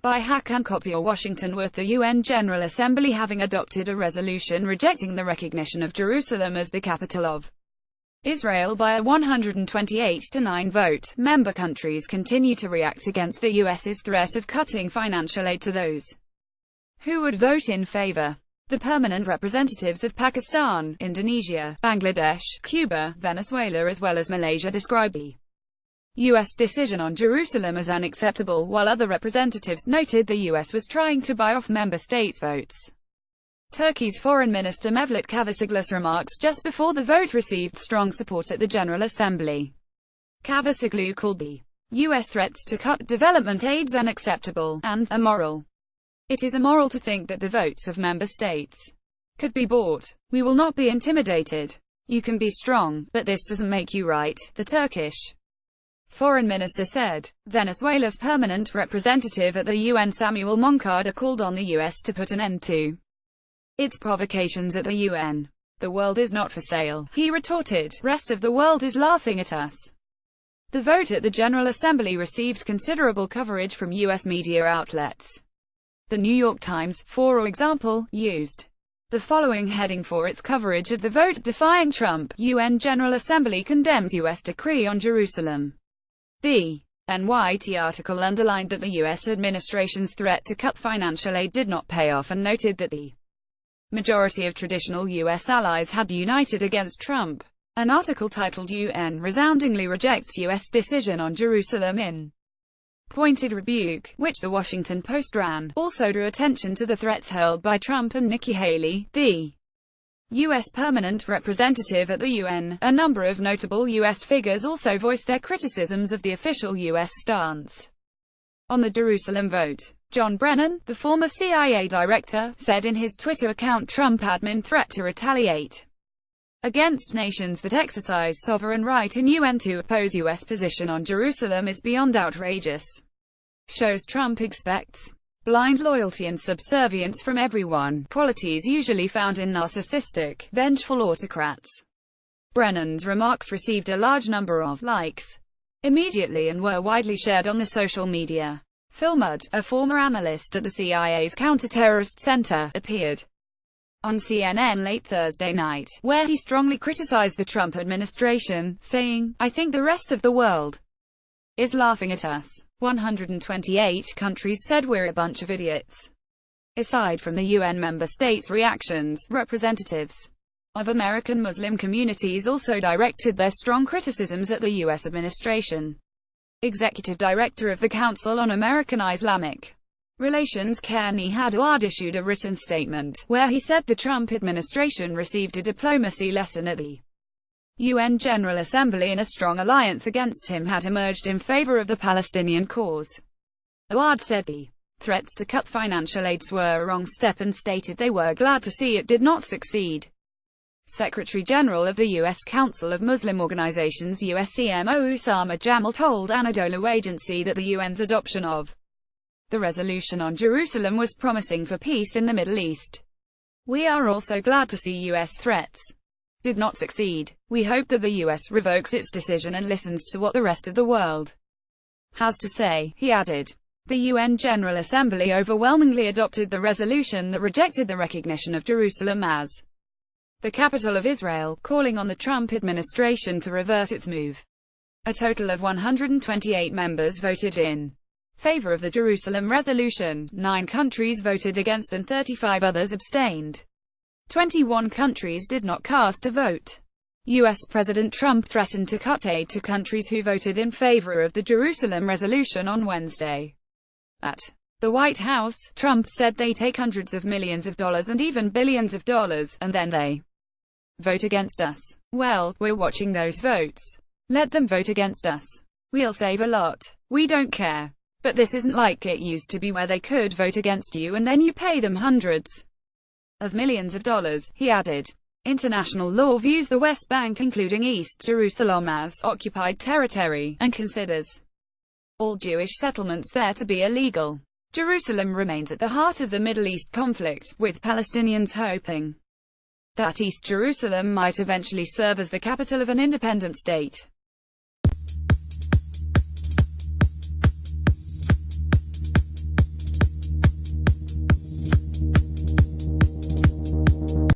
by hack and copy, or Washington, with the UN General Assembly having adopted a resolution rejecting the recognition of Jerusalem as the capital of Israel by a 128-9 vote. Member countries continue to react against the US's threat of cutting financial aid to those who would vote in favor. The permanent representatives of Pakistan, Indonesia, Bangladesh, Cuba, Venezuela as well as Malaysia described the U.S. decision on Jerusalem as unacceptable, while other representatives noted the U.S. was trying to buy off member states' votes. Turkey's Foreign Minister Mevlut Cavusoglu's remarks just before the vote received strong support at the General Assembly. Cavusoglu called the U.S. threats to cut development aids unacceptable and immoral. It is immoral to think that the votes of member states could be bought. We will not be intimidated. You can be strong, but this doesn't make you right, the Turkish Foreign Minister said. Venezuela's permanent representative at the UN Samuel Moncada called on the U.S. to put an end to its provocations at the UN. The world is not for sale, he retorted. Rest of the world is laughing at us. The vote at the General Assembly received considerable coverage from U.S. media outlets. The New York Times, for example, used the following heading for its coverage of the vote: defying Trump, UN General Assembly condemns U.S. decree on Jerusalem. The NYT article underlined that the U.S. administration's threat to cut financial aid did not pay off and noted that the majority of traditional U.S. allies had united against Trump. An article titled UN resoundingly rejects U.S. decision on Jerusalem in pointed rebuke, which the Washington Post ran, also drew attention to the threats hurled by Trump and Nikki Haley, the U.S. permanent representative at the UN. A number of notable U.S. figures also voiced their criticisms of the official U.S. stance on the Jerusalem vote. John Brennan, the former CIA director, said in his Twitter account Trump admin threat to retaliate against nations that exercise sovereign right in UN to oppose U.S. position on Jerusalem is beyond outrageous. Shows Trump expects blind loyalty and subservience from everyone, qualities usually found in narcissistic, vengeful autocrats. Brennan's remarks received a large number of likes immediately and were widely shared on the social media. Phil Mudd, a former analyst at the CIA's Counterterrorist Center, appeared on CNN late Thursday night, where he strongly criticized the Trump administration, saying, "I think the rest of the world is laughing at us." 128 countries said we're a bunch of idiots. Aside from the UN member states' reactions, representatives of American Muslim communities also directed their strong criticisms at the U.S. administration. Executive Director of the Council on American-Islamic Relations Kenny Hadouard issued a written statement, where he said the Trump administration received a diplomacy lesson at the UN General Assembly and a strong alliance against him had emerged in favor of the Palestinian cause. Hadouard said the threats to cut financial aids were a wrong step and stated they were glad to see it did not succeed. Secretary-General of the U.S. Council of Muslim Organizations USCMO Usama Jamal told Anadolu Agency that the UN's adoption of the resolution on Jerusalem was promising for peace in the Middle East. "We are also glad to see U.S. threats did not succeed. We hope that the U.S. revokes its decision and listens to what the rest of the world has to say," he added. The UN General Assembly overwhelmingly adopted the resolution that rejected the recognition of Jerusalem as the capital of Israel, calling on the Trump administration to reverse its move. A total of 128 members voted in favor of the Jerusalem resolution, 9 countries voted against and 35 others abstained. 21 countries did not cast a vote. U.S. President Trump threatened to cut aid to countries who voted in favor of the Jerusalem resolution on Wednesday. At the White House, Trump said they take hundreds of millions of dollars and even billions of dollars, and then they vote against us. Well, we're watching those votes. Let them vote against us. We'll save a lot. We don't care. But this isn't like it used to be where they could vote against you and then you pay them hundreds of millions of dollars, he added. International law views the West Bank, including East Jerusalem, as occupied territory, and considers all Jewish settlements there to be illegal. Jerusalem remains at the heart of the Middle East conflict, with Palestinians hoping that East Jerusalem might eventually serve as the capital of an independent state.